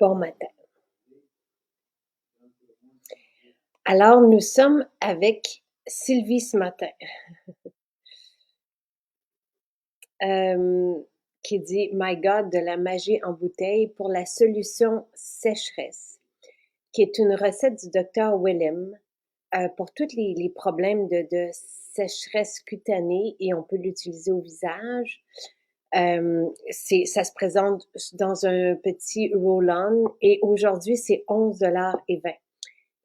Bon matin. Alors, nous sommes avec Sylvie ce matin, euh, qui dit My God, de la magie en bouteille pour la solution sécheresse, qui est une recette du docteur Willem pour tous les problèmes de sécheresse cutanée et on peut l'utiliser au visage. Ça se présente dans un petit roll-on et aujourd'hui, c'est 11,20 $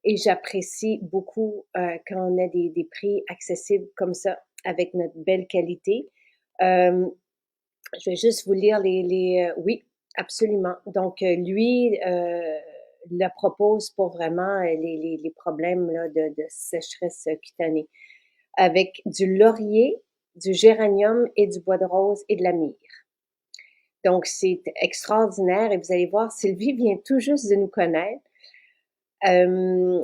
et j'apprécie beaucoup quand on a des prix accessibles comme ça, avec notre belle qualité. Je vais juste vous lire oui, absolument. Donc, lui le propose pour vraiment les problèmes là, de sécheresse cutanée, avec du laurier, du géranium et du bois de rose et de la myrrhe. Donc, c'est extraordinaire et vous allez voir, Sylvie vient tout juste de nous connaître. Je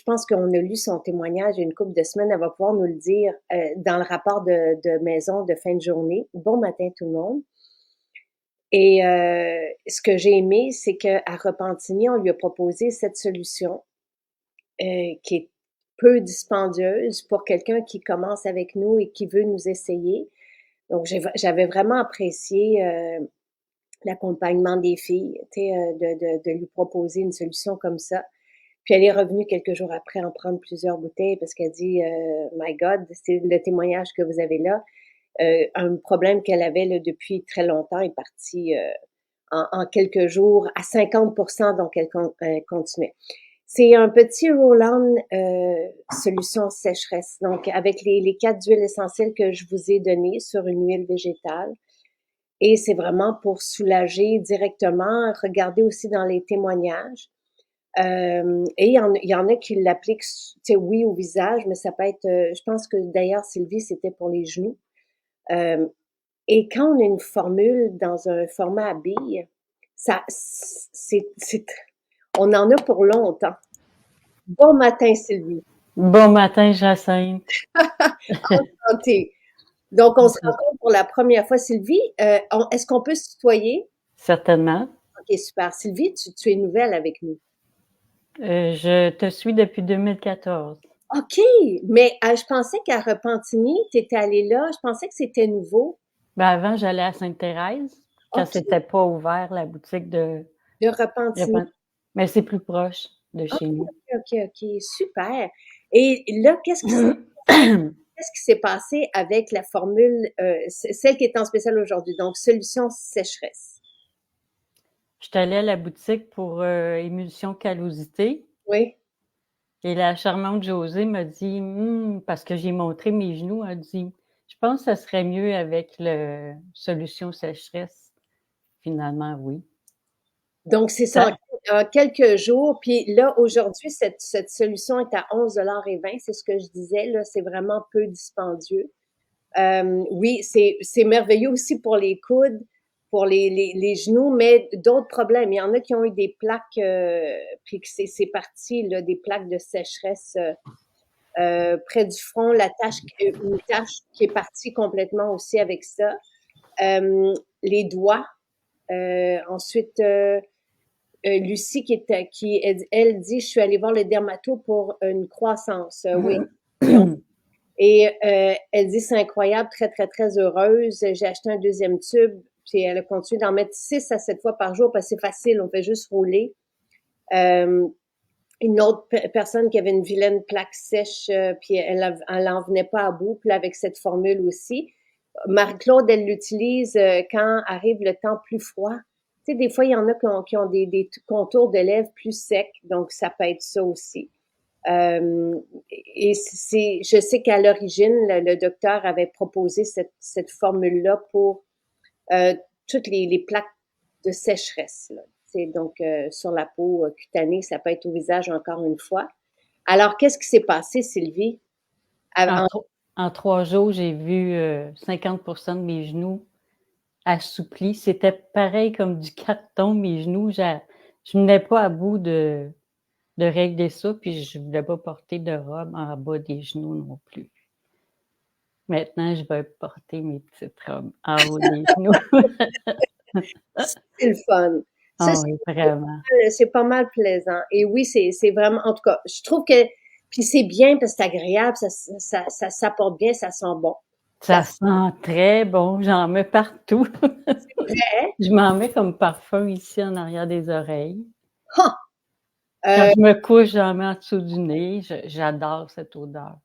pense qu'on a lu son témoignage il y a une couple de semaines. Elle va pouvoir nous le dire dans le rapport de maison de fin de journée. Bon matin tout le monde. Et ce que j'ai aimé, c'est qu'à Repentigny, on lui a proposé cette solution qui est peu dispendieuse pour quelqu'un qui commence avec nous et qui veut nous essayer. Donc, j'avais vraiment apprécié l'accompagnement des filles, de lui proposer une solution comme ça. Puis elle est revenue quelques jours après en prendre plusieurs bouteilles parce qu'elle dit My God, c'est le témoignage que vous avez là. Un problème qu'elle avait là, depuis très longtemps est parti en quelques jours à 50%, donc elle continuait. C'est un petit roll-on solution sécheresse. Donc, avec les 4 huiles essentielles que je vous ai données sur une huile végétale. Et c'est vraiment pour soulager directement. Regardez aussi dans les témoignages. Et il y en a qui l'appliquent, oui, au visage, mais ça peut être, je pense que d'ailleurs, Sylvie, c'était pour les genoux. Et quand on a une formule dans un format à billes, on en a pour longtemps. Bon matin, Sylvie. Bon matin, Jacinthe. Enchantée. Donc, on se rencontre pour la première fois. Sylvie, est-ce qu'on peut se tutoyer? Certainement. OK, super. Sylvie, tu es nouvelle avec nous. Je te suis depuis 2014. OK, mais je pensais qu'à Repentigny, tu étais allée là. Je pensais que c'était nouveau. Ben, avant, j'allais à Sainte-Thérèse, quand c'était pas ouvert, la boutique de Repentigny. Mais c'est plus proche de chez nous. OK, super. Et là, qu'est-ce qui s'est passé avec la formule, celle qui est en spécial aujourd'hui, donc solution sécheresse? Je suis allée à la boutique pour émulsion callosité. Oui. Et la charmante Josée m'a dit, parce que j'ai montré mes genoux, elle dit, je pense que ça serait mieux avec la solution sécheresse. Finalement, oui. Donc, c'est ça, en quelques jours. Puis là, aujourd'hui, cette solution est à 11,20 $. C'est ce que je disais. Là, c'est vraiment peu dispendieux. Oui, c'est merveilleux aussi pour les coudes, pour les genoux, mais d'autres problèmes. Il y en a qui ont eu des plaques, puis que c'est parti, là, des plaques de sécheresse près du front, une tache qui est partie complètement aussi avec ça. Les doigts. Ensuite, Lucie elle dit, je suis allée voir le dermato pour une croissance. Oui. Et elle dit, c'est incroyable, très, très, très heureuse. J'ai acheté un deuxième tube, puis elle a continué d'en mettre 6 à 7 fois par jour parce que c'est facile, on fait juste rouler. Une autre personne qui avait une vilaine plaque sèche, puis elle en venait pas à bout, puis là, avec cette formule aussi. Marie-Claude, elle l'utilise quand arrive le temps plus froid. Tu sais, des fois, il y en a qui ont des contours de lèvres plus secs, donc ça peut être ça aussi. Et je sais qu'à l'origine, le docteur avait proposé cette formule-là pour toutes les plaques de sécheresse. Là. Donc, sur la peau cutanée, ça peut être au visage encore une fois. Alors, qu'est-ce qui s'est passé, Sylvie? En 3 jours, j'ai vu 50% de mes genoux assouplis. C'était pareil comme du carton, mes genoux. Je ne venais pas à bout de régler ça, puis je ne voulais pas porter de robe en bas des genoux non plus. Maintenant, je vais porter mes petites robes en haut des genoux. C'est le fun. Ça, Ah oui, vraiment. c'est pas mal plaisant. Et oui, c'est vraiment, en tout cas, je trouve que, puis c'est bien parce que c'est agréable, ça s'apporte bien, ça sent bon. Ça Ça sent très bon, j'en mets partout. c'est vrai. Je m'en mets comme parfum ici en arrière des oreilles. Ha! Quand Euh, je me couche, j'en mets en dessous du nez. J'adore cette odeur.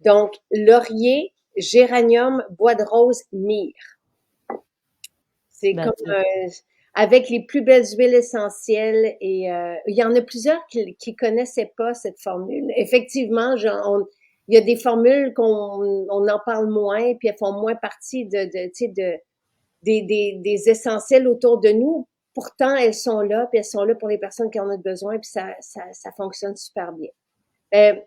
donc, laurier, géranium, bois de rose, myrrhe. C'est comme That's it. avec les plus belles huiles essentielles et il y en a plusieurs qui connaissaient pas cette formule. Effectivement, il y a des formules on en parle moins, puis elles font moins partie tu sais, des essentiels autour de nous. Pourtant, elles sont là, puis elles sont là pour les personnes qui en ont besoin, puis ça fonctionne super bien.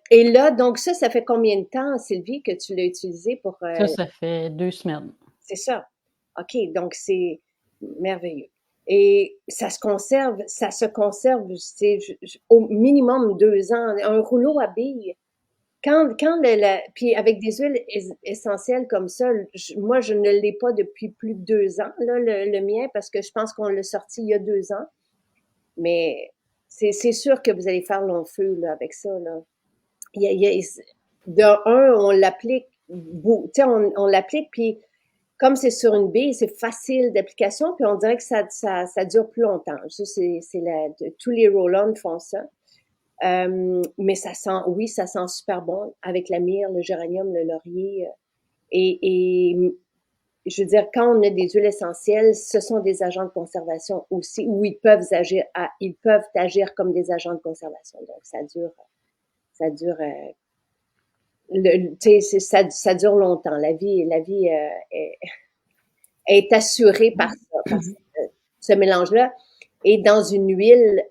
Et là, donc ça fait combien de temps, Sylvie, que tu l'as utilisé pour... Ça fait 2 semaines. c'est ça. OK, donc c'est merveilleux. Et ça se conserve, c'est au minimum 2 ans. Un rouleau à billes. Puis avec des huiles essentielles comme ça, moi, je ne l'ai pas depuis plus de 2 ans, là, le mien, parce que je pense qu'on l'a sorti il y a 2 ans. Mais c'est sûr que vous allez faire long feu là, avec ça. Là. De un, on l'applique, tu sais, on l'applique, puis comme c'est sur une bille, c'est facile d'application, puis on dirait que ça dure plus longtemps. Ça, tous les roll-on font ça. Mais ça sent, oui, ça sent super bon avec la myrrhe, le géranium, le laurier. Et je veux dire, quand on a des huiles essentielles, ce sont des agents de conservation aussi, où ils peuvent agir comme des agents de conservation. Donc, ça dure, ça dure longtemps. La vie est assurée par ça, par ce mélange-là. Et dans une huile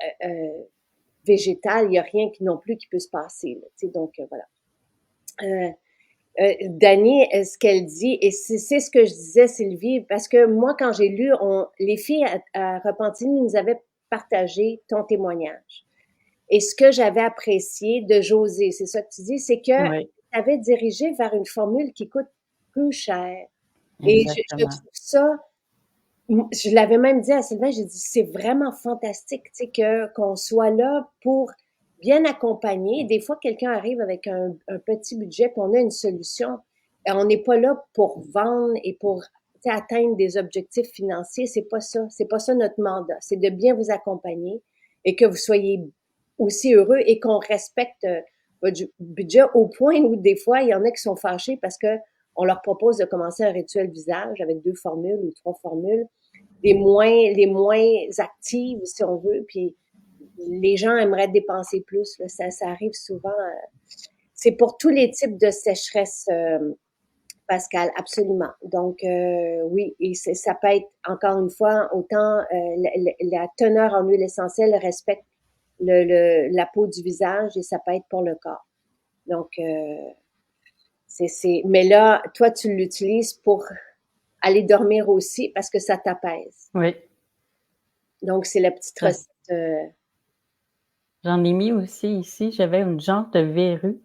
végétale, il n'y a rien non plus qui peut se passer. Là, donc, voilà. Dani, ce qu'elle dit, et c'est ce que je disais, Sylvie, parce que moi, quand j'ai lu, les filles à Repentigny nous avaient partagé ton témoignage. Et ce que j'avais apprécié de José, c'est ça que tu dis, c'est que tu Oui, avais dirigé vers une formule qui coûte peu cher. Et je exactement. trouve ça, je l'avais même dit à Sylvain, j'ai dit, c'est vraiment fantastique, tu sais, qu'on soit là pour bien accompagner. Des fois, quelqu'un arrive avec un petit budget, puis on a une solution. Et on n'est pas là pour vendre et pour atteindre des objectifs financiers. C'est pas ça. C'est pas ça notre mandat. C'est de bien vous accompagner et que vous soyez aussi heureux et qu'on respecte votre budget au point où des fois, il y en a qui sont fâchés parce que on leur propose de commencer un rituel visage avec 2 formules ou 3 formules les moins actives, si on veut, puis les gens aimeraient dépenser plus. Là. Ça arrive souvent. C'est pour tous les types de sécheresse, Pascal, absolument. Donc, oui, et ça peut être, encore une fois, autant la teneur en huile essentielle respecte la peau du visage et ça peut être pour le corps. Donc, mais là, toi, tu l'utilises pour aller dormir aussi parce que ça t'apaise. Oui. Donc, c'est la petite Ça, recette. j'en ai mis aussi ici. J'avais une genre de verrue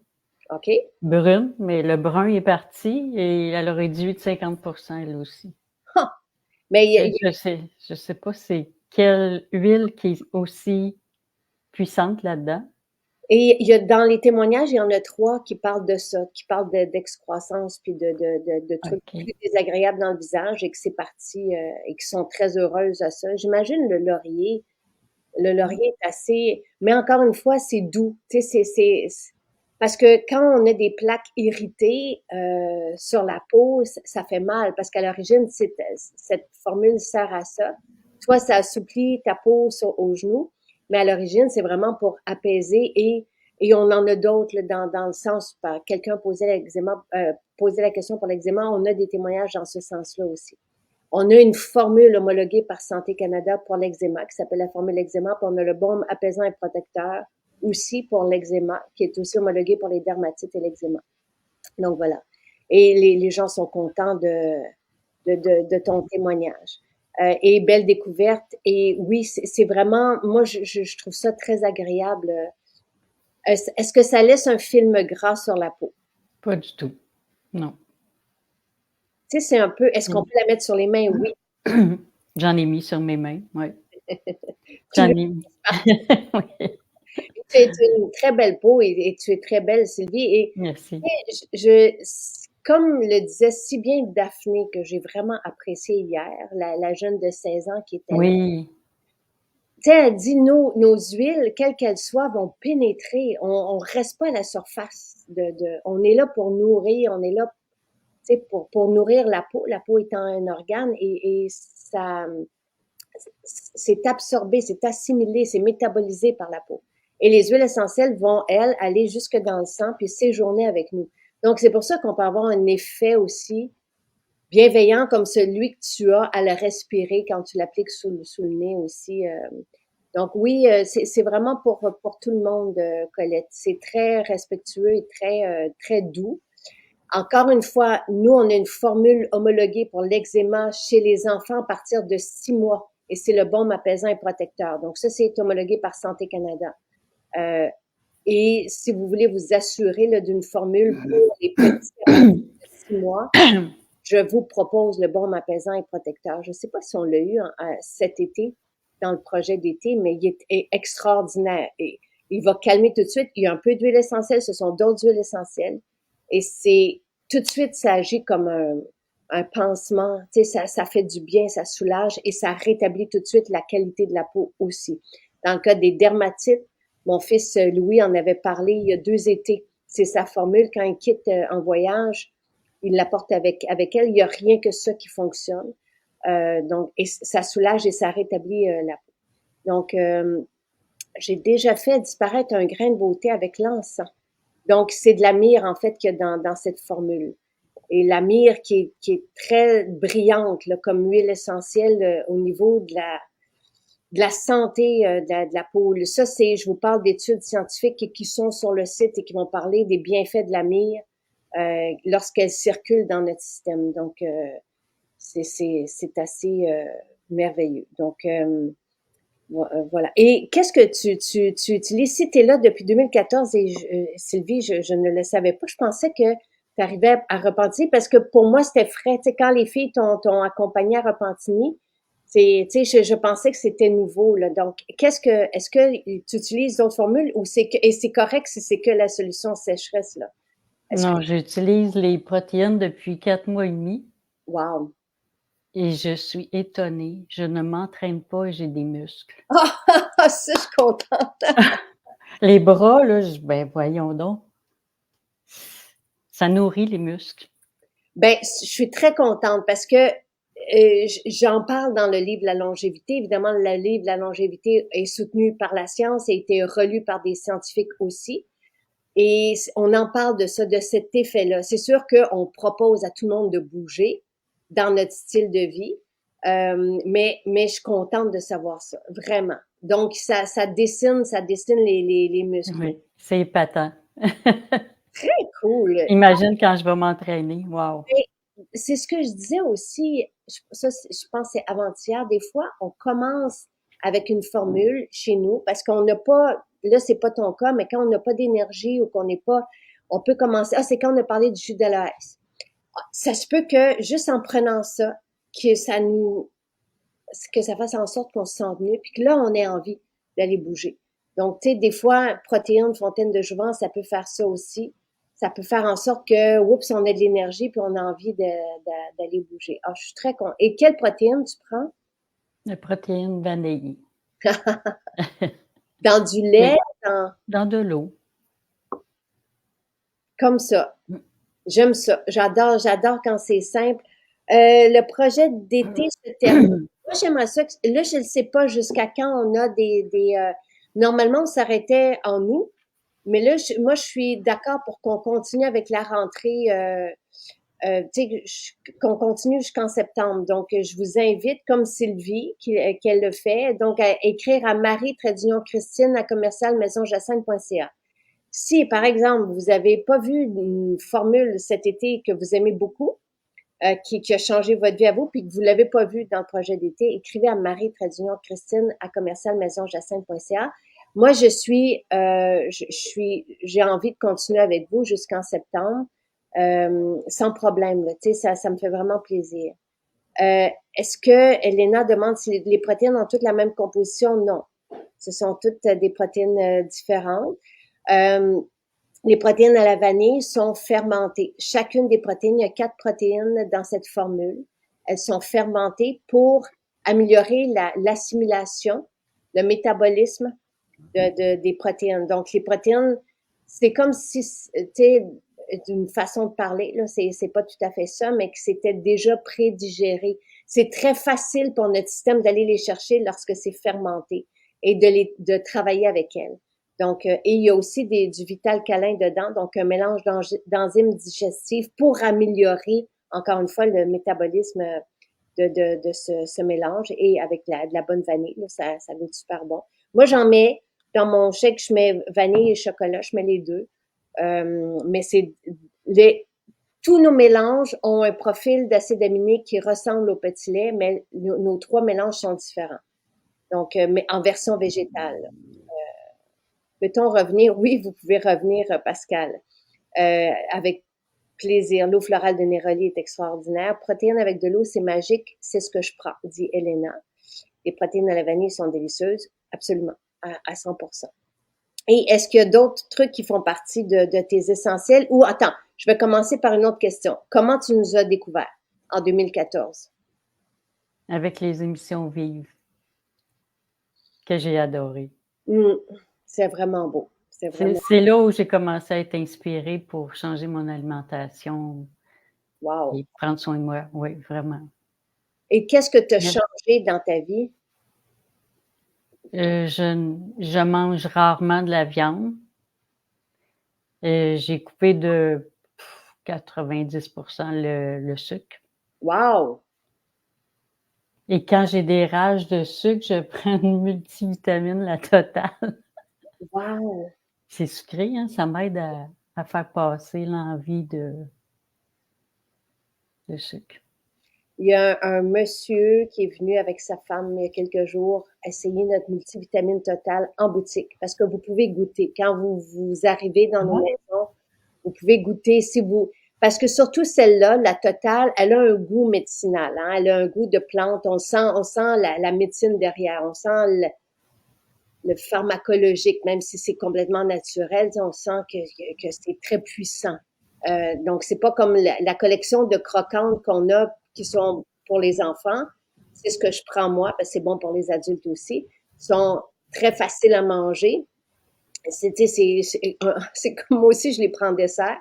OK? brune, mais le brun est parti et elle a réduit de 50% elle aussi. Ah! Mais Je sais pas c'est quelle huile qui est aussi puissante là-dedans. et il y a dans les témoignages, il y en a 3 qui parlent de ça, qui parlent d'excroissance puis de trucs OK. plus désagréables dans le visage et que c'est parti et qui sont très heureuses à ça. J'imagine le laurier. Le laurier est assez, mais encore une fois, c'est doux. Tu sais, parce que quand on a des plaques irritées sur la peau, ça fait mal parce qu'à l'origine, cette formule sert à ça. Toi, ça assouplit ta peau aux genoux, mais à l'origine, c'est vraiment pour apaiser et on en a d'autres dans le sens, quelqu'un posait la question pour l'eczéma, on a des témoignages dans ce sens-là aussi. On a une formule homologuée par Santé Canada pour l'eczéma qui s'appelle la formule eczéma, puis on a le baume apaisant et protecteur aussi pour l'eczéma, qui est aussi homologué pour les dermatites et l'eczéma. Donc voilà. Et les gens sont contents de ton témoignage. Et belle découverte. Et oui, c'est vraiment, moi, je trouve ça très agréable. Est-ce que ça laisse un film gras sur la peau? Pas du tout. Non. Tu sais, c'est un peu, est-ce qu'on peut la mettre sur les mains? Oui. J'en ai mis sur mes mains, oui. Tout le J'en monde ai mis. part. Oui, Tu as une très belle peau et tu es très belle, Sylvie. Et merci. comme le disait si bien Daphné, que j'ai vraiment apprécié hier, la jeune de 16 ans qui était là. Oui, Tu sais, elle dit nos huiles, quelles qu'elles soient, vont pénétrer. On reste pas à la surface. On est là pour nourrir, on est là, tu sais, pour nourrir la peau étant un organe et ça, c'est absorbé, c'est assimilé, c'est métabolisé par la peau. Et les huiles essentielles vont, elles, aller jusque dans le sang puis séjourner avec nous. Donc, c'est pour ça qu'on peut avoir un effet aussi bienveillant comme celui que tu as à le respirer quand tu l'appliques sous le nez aussi. Donc oui, c'est vraiment pour tout le monde, Colette. C'est très respectueux et très doux. Encore une fois, nous, on a une formule homologuée pour l'eczéma chez les enfants à partir de 6 mois. Et c'est le baume apaisant et protecteur. Donc ça, c'est homologué par Santé Canada. Euh, et si vous voulez vous assurer d'une formule pour les petits à partir de 6 mois, je vous propose le baume apaisant et protecteur. Je ne sais pas si on l'a eu cet été dans le projet d'été, mais il est extraordinaire. Et il va calmer tout de suite. Il y a un peu d'huile essentielle, ce sont d'autres huiles essentielles. Et c'est tout de suite, ça agit comme un pansement. Tu sais, ça fait du bien, ça soulage et ça rétablit tout de suite la qualité de la peau aussi. Dans le cas des dermatites, mon fils Louis en avait parlé il y a 2 étés. C'est sa formule quand il quitte en voyage il l'apporte avec elle. Il n'y a rien que ça qui fonctionne. Donc, et ça soulage et ça rétablit la peau. Donc, j'ai déjà fait disparaître un grain de beauté avec l'encens. Donc, c'est de la myrrhe, en fait, qu'il y a dans cette formule. Et la myrrhe qui est très brillante, là, comme huile essentielle au niveau de la santé de la peau. Ça, je vous parle d'études scientifiques qui sont sur le site et qui vont parler des bienfaits de la myrrhe lorsqu'elle circule dans notre système. Donc, c'est assez merveilleux. Donc, voilà. Et qu'est-ce que tu utilises? Si tu es là depuis 2014 et Sylvie, je ne le savais pas, je pensais que tu arrivais à Repentigny parce que pour moi, c'était frais. Tu sais, quand les filles t'ont accompagné à Repentigny, tu sais, je pensais que c'était nouveau, là. Donc, est-ce que tu utilises d'autres formules ou et c'est correct si c'est que la solution sécheresse, là? Est-ce que, non, j'utilise les protéines depuis 4 mois et demi wow! et je suis étonnée. Je ne m'entraîne pas et j'ai des muscles. Ah, ça, je suis contente. Les bras, là, ben voyons donc, ça nourrit les muscles. Ben, je suis très contente parce que j'en parle dans le livre La longévité. Évidemment, le livre La longévité est soutenu par la science et a été relu par des scientifiques aussi. Et on en parle de ça, de cet effet-là. C'est sûr qu'on propose à tout le monde de bouger dans notre style de vie, mais je suis contente de savoir ça, vraiment. Donc, ça dessine les muscles. Oui, c'est épatant. Très cool. Imagine quand je vais m'entraîner, wow! Et c'est ce que je disais aussi, je pense c'est avant-hier, des fois, on commence avec une formule chez nous parce qu'on n'a pas, là, c'est pas ton cas, mais quand on n'a pas d'énergie ou qu'on n'est pas, on peut commencer, c'est quand on a parlé du jus d'aloès. Ça se peut que juste en prenant ça, que ça fasse en sorte qu'on se sente mieux, puis que là, on ait envie d'aller bouger. Donc, tu sais, des fois, protéines, fontaine de jouvence, ça peut faire ça aussi. Ça peut faire en sorte que, oups, on a de l'énergie, puis on a envie d'aller bouger. Ah, je suis très contente. Et quelle protéine tu prends? La protéine vanillée. Dans du lait, Oui, dans, dans de l'eau. comme ça. Mmh. J'aime ça. J'adore quand c'est simple. Le projet d'été se termine. Moi, j'aimerais ça. Là, je ne sais pas jusqu'à quand on a normalement, on s'arrêtait en août, mais là, moi, je suis d'accord pour qu'on continue avec la rentrée, tu sais, qu'on continue jusqu'en septembre. Donc, je vous invite, comme Sylvie, qu'elle le fait, donc à écrire à Marie-Christine à commercial-maisonjacinthe.ca. Si, par exemple, vous n'avez pas vu une formule cet été que vous aimez beaucoup, qui a changé votre vie à vous, puis que vous ne l'avez pas vu dans le projet d'été, écrivez à Marie-Christine à commercial-maisonjacinthe.ca. Moi, j'ai envie de continuer avec vous jusqu'en septembre. sans problème, là, tu sais, ça me fait vraiment plaisir. Est-ce que Elena demande si les protéines ont toutes la même composition? Non. Ce sont toutes des protéines différentes. Les protéines à la vanille sont fermentées. Chacune des protéines, il y a 4 protéines dans cette formule. Elles sont fermentées pour améliorer l'assimilation, le métabolisme des protéines. Donc, les protéines, c'est comme si, tu sais, d'une façon de parler, là, c'est pas tout à fait ça, mais que c'était déjà prédigéré. C'est très facile pour notre système d'aller les chercher lorsque c'est fermenté et de travailler avec elles. Donc, et il y a aussi du vital câlin dedans, donc un mélange d'enzymes digestifs pour améliorer, encore une fois, le métabolisme de ce mélange et avec de la bonne vanille, là, ça goûte super bon. Moi, j'en mets dans mon shake, je mets vanille et chocolat, je mets les deux. Mais tous nos mélanges ont un profil d'acide aminé qui ressemble au petit lait, mais nos 3 mélanges sont différents. Donc, mais en version végétale. Peut-on revenir? Oui, vous pouvez revenir, Pascal. Avec plaisir. L'eau florale de Néroli est extraordinaire. Protéines avec de l'eau, c'est magique. C'est ce que je prends, dit Elena. Les protéines à la vanille sont délicieuses. Absolument. À 100%. Et est-ce qu'il y a d'autres trucs qui font partie de tes essentiels? Ou, attends, je vais commencer par une autre question. Comment tu nous as découvert en 2014? Avec les émissions vives, que j'ai adorées. C'est vraiment beau. C'est là où j'ai commencé à être inspirée pour changer mon alimentation Wow. et prendre soin de moi. Oui, vraiment. Et qu'est-ce que tu as changé dans ta vie? Je mange rarement de la viande. J'ai coupé de 90% le sucre. Wow! Et quand j'ai des rages de sucre, je prends une multivitamine, la totale. Wow! C'est sucré, hein? Ça m'aide à faire passer l'envie de sucre. Il y a un monsieur qui est venu avec sa femme il y a quelques jours essayer notre multivitamine totale en boutique parce que vous pouvez goûter. Quand vous arrivez dans nos maisons, vous pouvez goûter parce que surtout celle-là, la totale, elle a un goût médicinal, hein? Elle a un goût de plante. On sent la médecine derrière. On sent le pharmacologique, même si c'est complètement naturel, on sent que c'est très puissant. Donc, c'est pas comme la collection de croquantes qu'on a qui sont pour les enfants. C'est ce que je prends moi, parce que c'est bon pour les adultes aussi. Ils sont très faciles à manger. C'est comme moi aussi, je les prends en dessert.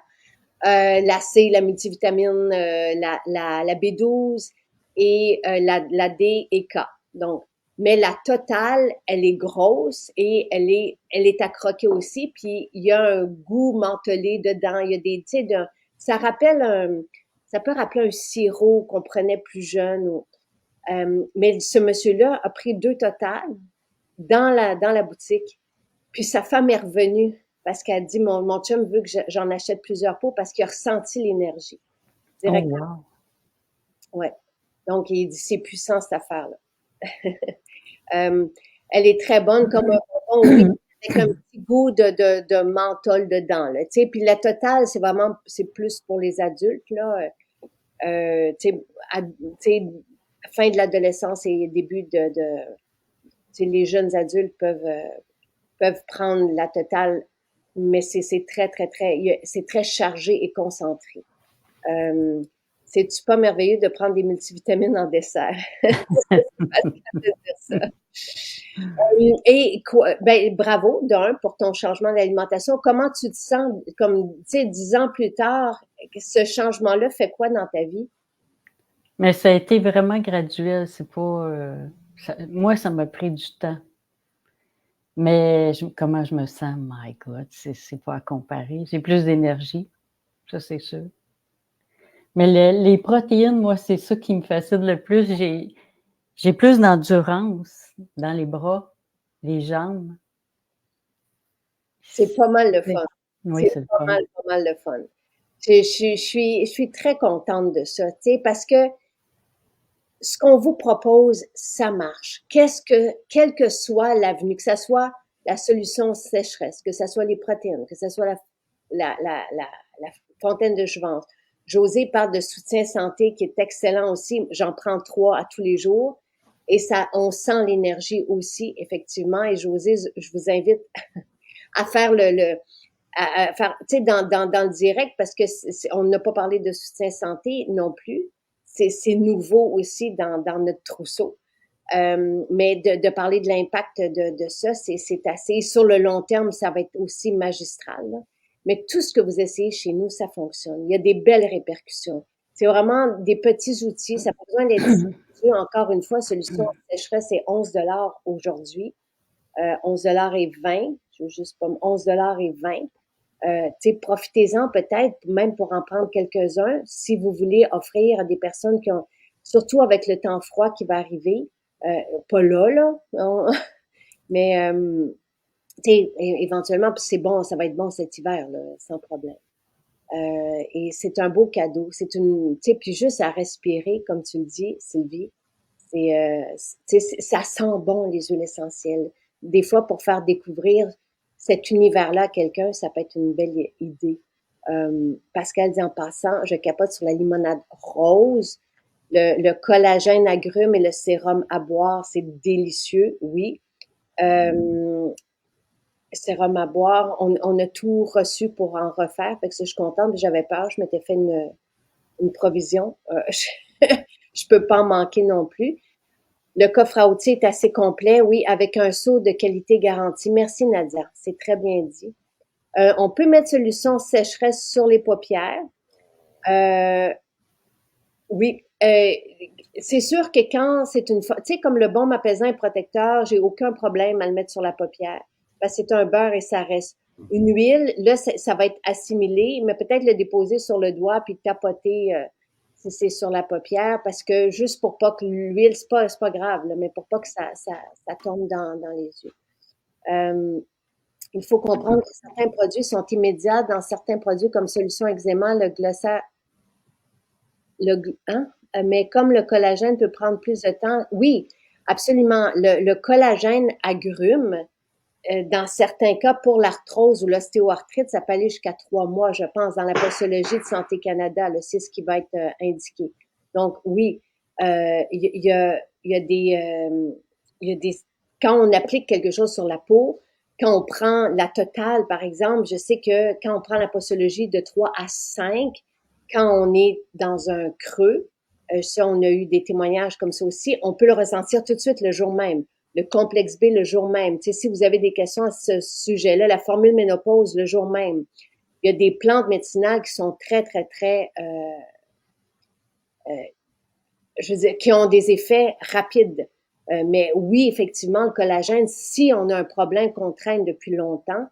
La C, la multivitamine, la B12 et la D et K. Donc, mais la totale, elle est grosse et elle est à croquer aussi. Puis il y a un goût mentholé dedans. Il y a des, tu sais, ça peut rappeler un sirop qu'on prenait plus jeune. Mais ce monsieur-là a pris 2 totales dans la boutique. Puis sa femme est revenue parce qu'elle dit, mon chum veut que j'en achète plusieurs pots parce qu'il a ressenti l'énergie. Directement. Oh, wow. Ouais. Donc, il dit, c'est puissant, cette affaire-là. Elle est très bonne comme un bonbon, oui, avec un petit goût de menthol dedans, là. Tu sais, puis la totale, c'est plus pour les adultes, là. Tu sais, fin de l'adolescence et début tu sais, les jeunes adultes peuvent prendre la totale, mais c'est très, très, très, c'est très chargé et concentré. C'est-tu pas merveilleux de prendre des multivitamines en dessert? Et quoi, ben, bravo, d'un, pour ton changement d'alimentation. Comment tu te sens, comme, tu sais, 10 ans plus tard, ce changement-là fait quoi dans ta vie? Mais ça a été vraiment graduel. C'est pas. Moi, ça m'a pris du temps. Mais comment je me sens? My God, c'est pas à comparer. J'ai plus d'énergie, ça c'est sûr. Mais les protéines, moi, c'est ça qui me fascine le plus. J'ai plus d'endurance dans les bras, les jambes. C'est pas mal le fun. Oui, c'est le fun. Pas mal le fun. Je suis très contente de ça, tu sais, parce que ce qu'on vous propose, ça marche. Quelle que soit l'avenue, que ce soit la solution sécheresse, que ce soit les protéines, que ce soit fontaine de jouvence. José parle de soutien santé qui est excellent aussi. J'en prends 3 à tous les jours. Et ça, on sent l'énergie aussi, effectivement. Et José, je vous invite à faire à faire, tu sais, dans le direct, parce que on n'a pas parlé de soutien santé non plus. C'est nouveau aussi dans notre trousseau. Mais de parler de l'impact de ça, c'est assez. Sur le long terme, ça va être aussi magistral. Là. Mais tout ce que vous essayez chez nous, ça fonctionne. Il y a des belles répercussions. C'est vraiment des petits outils. Ça n'a pas besoin d'être dispendieux. Encore une fois, solution sécheresse, c'est 11 aujourd'hui. 11,20 $. Je veux juste pas 11,20 $. Profitez-en peut-être, même pour en prendre quelques-uns, si vous voulez offrir à des personnes qui ont, surtout avec le temps froid qui va arriver, pas là, mais éventuellement, c'est bon, ça va être bon cet hiver, là, sans problème. Et c'est un beau cadeau. C'est une, tu sais, puis juste à respirer, comme tu le dis, Sylvie, ça sent bon les huiles essentielles. Des fois, pour faire découvrir cet univers-là à quelqu'un, ça peut être une belle idée. Pascal dit en passant, je capote sur la limonade rose. Le collagène agrumes et le sérum à boire, c'est délicieux, oui. Sérum à boire, on a tout reçu pour en refaire, fait que ça, je suis contente, j'avais peur, je m'étais fait une provision. Je peux pas en manquer non plus. Le coffre à outils est assez complet, oui, avec un seau de qualité garantie. Merci Nadia, c'est très bien dit. On peut mettre solution sécheresse sur les paupières. Oui, c'est sûr que quand c'est tu sais, comme le baume apaisant et protecteur, j'ai aucun problème à le mettre sur la paupière. Parce que c'est un beurre et ça reste. Une huile, là, ça va être assimilé, mais peut-être le déposer sur le doigt puis tapoter si c'est sur la paupière, parce que juste pour pas que l'huile, c'est pas grave, là, mais pour pas que ça tombe dans les yeux. Il faut comprendre que certains produits sont immédiats. Dans certains produits comme Solution Eczéma, le glossaire, hein? Mais comme le collagène peut prendre plus de temps, oui, absolument. Le collagène agrume, dans certains cas, pour l'arthrose ou l'ostéoarthrite, ça peut aller jusqu'à 3 mois, je pense, dans la posologie de Santé Canada. C'est ce qui va être indiqué. Donc, oui, il y a des, quand on applique quelque chose sur la peau, quand on prend la totale, par exemple, je sais que quand on prend la posologie de 3 à 5, quand on est dans un creux, ça, on a eu des témoignages comme ça aussi, on peut le ressentir tout de suite le jour même. Le complexe B le jour même. Tu sais, si vous avez des questions à ce sujet-là, la formule ménopause le jour même. Il y a des plantes médicinales qui sont très, très, très, je veux dire, qui ont des effets rapides. Mais oui, effectivement, le collagène, si on a un problème qu'on traîne depuis longtemps,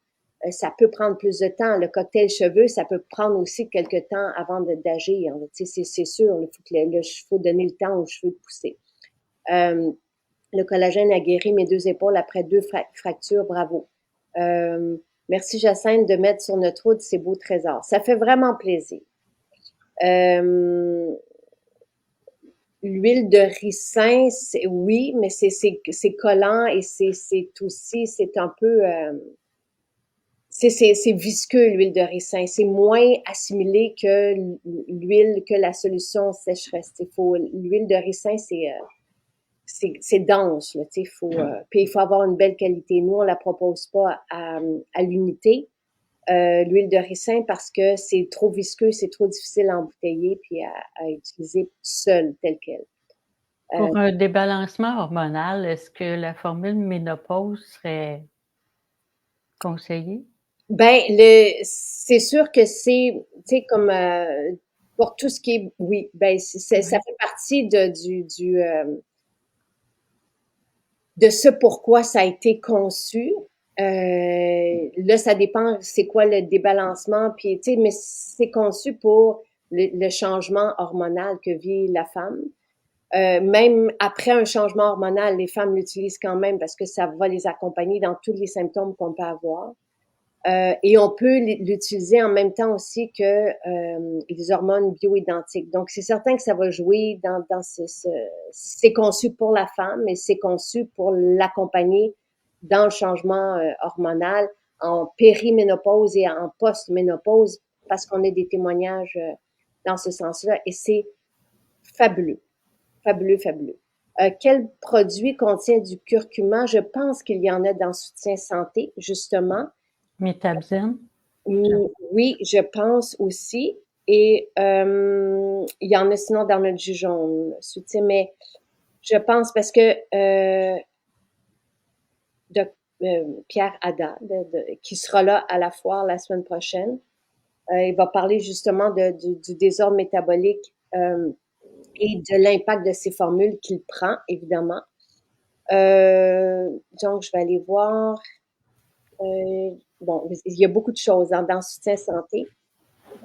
ça peut prendre plus de temps. Le cocktail cheveux, ça peut prendre aussi quelques temps avant d'agir. Tu sais, c'est sûr, il faut donner le temps aux cheveux de pousser. Le collagène a guéri mes 2 épaules après 2 fractures, bravo. Merci Jacinthe de mettre sur notre route ces beaux trésors. Ça fait vraiment plaisir. L'huile de ricin, oui, mais c'est collant et c'est aussi, c'est un peu, c'est visqueux l'huile de ricin. C'est moins assimilé que l'huile, que la solution sécheresse. L'huile de ricin, c'est dense, là, tu sais, puis il faut avoir une belle qualité. Nous, on la propose pas à l'unité, l'huile de ricin, parce que c'est trop visqueux, c'est trop difficile à embouteiller puis à utiliser seule, telle quelle. Pour un débalancement hormonal, est-ce que la formule ménopause serait conseillée? Ben, c'est sûr que c'est, tu sais, comme pour tout ce qui est, oui, ben, ça fait partie de ce pourquoi ça a été conçu. Là, ça dépend c'est quoi le débalancement, puis tu sais, mais c'est conçu pour le changement hormonal que vit la femme. Même après un changement hormonal, les femmes l'utilisent quand même parce que ça va les accompagner dans tous les symptômes qu'on peut avoir. Et on peut l'utiliser en même temps aussi que les hormones bioidentiques. Donc, c'est certain que ça va jouer dans c'est conçu pour la femme, mais c'est conçu pour l'accompagner dans le changement hormonal en périménopause et en post-ménopause parce qu'on a des témoignages dans ce sens-là et c'est fabuleux, fabuleux, fabuleux. Quel produit contient du curcuma? Je pense qu'il y en a dans Soutien Santé, justement. Métabzen? Oui, je pense aussi. Et il y en a sinon dans notre jus jaune, Soutien, mais je pense parce que de, Pierre Haddad, qui sera là à la foire la semaine prochaine, il va parler justement du désordre métabolique et de l'impact de ces formules qu'il prend, évidemment. Donc, je vais aller voir. Bon, il y a beaucoup de choses hein, dans Soutien Santé.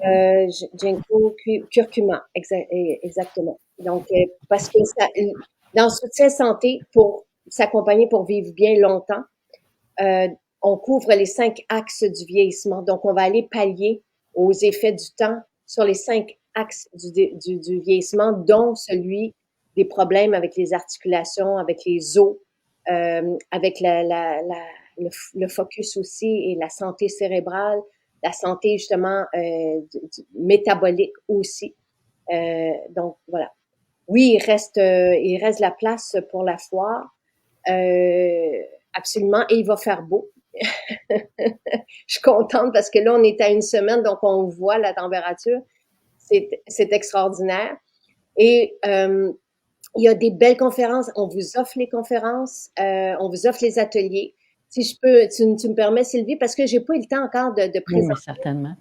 Ginkgo, curcuma, exactement. Donc, parce que ça, dans Soutien Santé, pour s'accompagner pour vivre bien longtemps, on couvre les 5 axes du vieillissement. Donc, on va aller pallier aux effets du temps sur les 5 axes du vieillissement, dont celui des problèmes avec les articulations, avec les os, avec le focus aussi et la santé cérébrale, la santé justement métabolique aussi. Donc, voilà. Oui, il reste la place pour la foire. Absolument. Et il va faire beau. Je suis contente parce que là, on est à une semaine, donc on voit la température. C'est extraordinaire. Et il y a des belles conférences. On vous offre les conférences, on vous offre les ateliers. Si je peux, tu me permets, Sylvie, parce que j'ai pas eu le temps encore de présenter. Oui, certainement.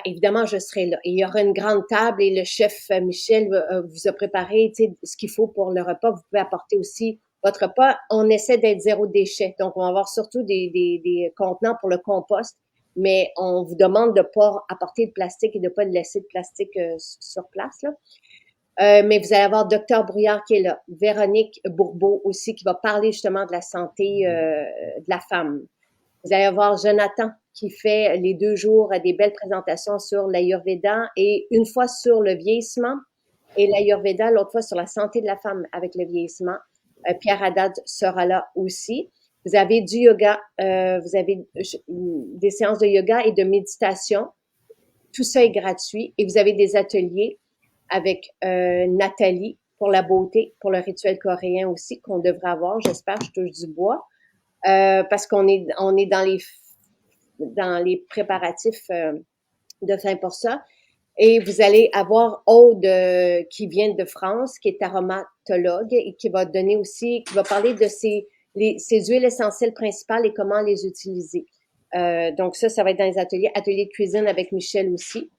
Évidemment, je serai là. Et il y aura une grande table et le chef Michel vous a préparé ce qu'il faut pour le repas. Vous pouvez apporter aussi votre repas. On essaie d'être zéro déchet. Donc, on va avoir surtout des contenants pour le compost, mais on vous demande de ne pas apporter de plastique et de ne pas laisser de plastique sur place. Là. Mais vous allez avoir Docteur Brouillard qui est là, Véronique Bourbeau aussi qui va parler justement de la santé de la femme. Vous allez avoir Jonathan qui fait les 2 jours des belles présentations sur l'Ayurveda et une fois sur le vieillissement et l'Ayurveda, l'autre fois sur la santé de la femme avec le vieillissement. Pierre Haddad sera là aussi. Vous avez du yoga, vous avez des séances de yoga et de méditation. Tout ça est gratuit et vous avez des ateliers avec Nathalie pour la beauté, pour le rituel coréen aussi qu'on devrait avoir. J'espère, je touche du bois. Parce qu'on est dans les préparatifs de fin pour ça. Et vous allez avoir Aude qui vient de France, qui est aromatologue et qui va donner aussi, qui va parler de ces huiles essentielles principales et comment les utiliser. Donc ça va être dans les ateliers de cuisine avec Michel aussi.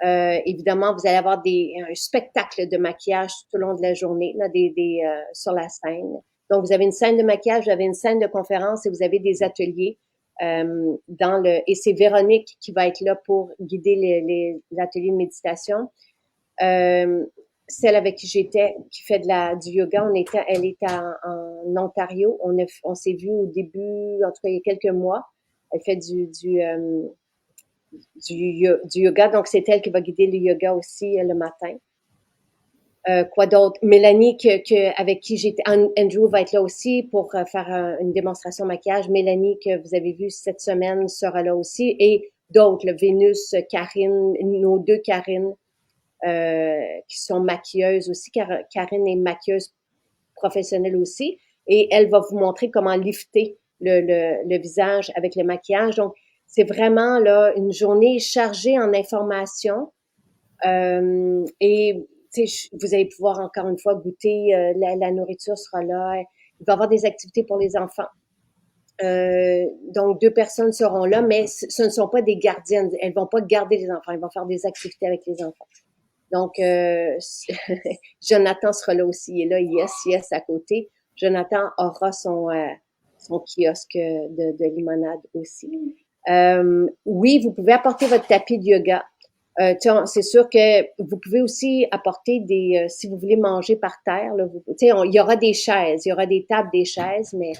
Évidemment, vous allez avoir un spectacle de maquillage tout au long de la journée, là, sur la scène. Donc, vous avez une scène de maquillage, vous avez une scène de conférence et vous avez des ateliers et c'est Véronique qui va être là pour guider les ateliers de méditation. Celle avec qui j'étais, qui fait du yoga, elle était en Ontario. On s'est vu au début, en tout cas il y a quelques mois. Elle fait du yoga, donc c'est elle qui va guider le yoga aussi le matin. Quoi d'autre? Mélanie, avec qui j'étais, Andrew va être là aussi pour faire une démonstration maquillage. Mélanie, que vous avez vue cette semaine, sera là aussi. Et d'autres, le Vénus, Karine, nos 2 Karine, qui sont maquilleuses aussi. Karine est maquilleuse professionnelle aussi. Et elle va vous montrer comment lifter le visage avec le maquillage. Donc, c'est vraiment là une journée chargée en informations. Et vous allez pouvoir encore une fois goûter, la nourriture sera là. Il va y avoir des activités pour les enfants. Donc, 2 personnes seront là, mais ce ne sont pas des gardiennes. Elles ne vont pas garder les enfants. Elles vont faire des activités avec les enfants. Donc, Jonathan sera là aussi. Il est là, yes, à côté. Jonathan aura son kiosque de limonade aussi. Oui, vous pouvez apporter votre tapis de yoga. C'est sûr que vous pouvez aussi apporter si vous voulez manger par terre, là, il y aura des chaises, il y aura des tables, des chaises, mais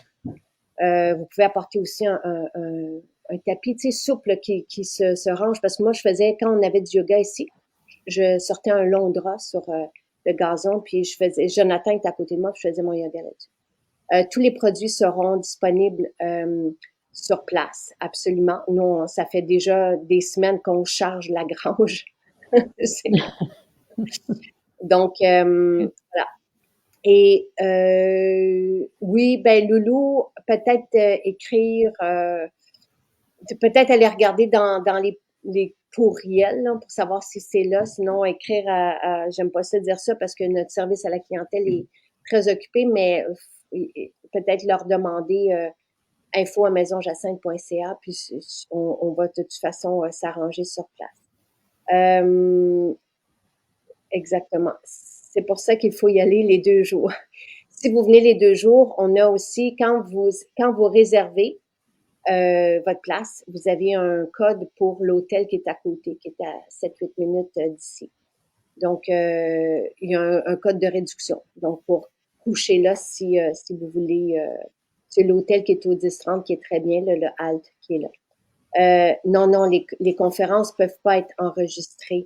vous pouvez apporter aussi un tapis, souple qui se range. Parce que moi, quand on avait du yoga ici, je sortais un long drap sur le gazon, puis Jonathan était à côté de moi, puis je faisais mon yoga là-dessus. Tous les produits seront disponibles sur place, absolument. Nous, ça fait déjà des semaines qu'on charge la grange. Donc, voilà. Et oui, ben Loulou, peut-être écrire, peut-être aller regarder dans les courriels là, pour savoir si c'est là. Sinon, écrire j'aime pas ça dire ça parce que notre service à la clientèle est très occupé, mais peut-être leur demander info@maisonjacinthe.ca, puis on va de toute façon s'arranger sur place. Exactement. C'est pour ça qu'il faut y aller les 2 jours. Si vous venez les 2 jours, on a aussi, quand vous réservez votre place, vous avez un code pour l'hôtel qui est à côté, qui est à 7-8 minutes d'ici. Donc, il y a un code de réduction. Donc, pour coucher là, si vous voulez, c'est l'hôtel qui est au 10-30, qui est très bien, le Halt qui est là. Non, les conférences peuvent pas être enregistrées.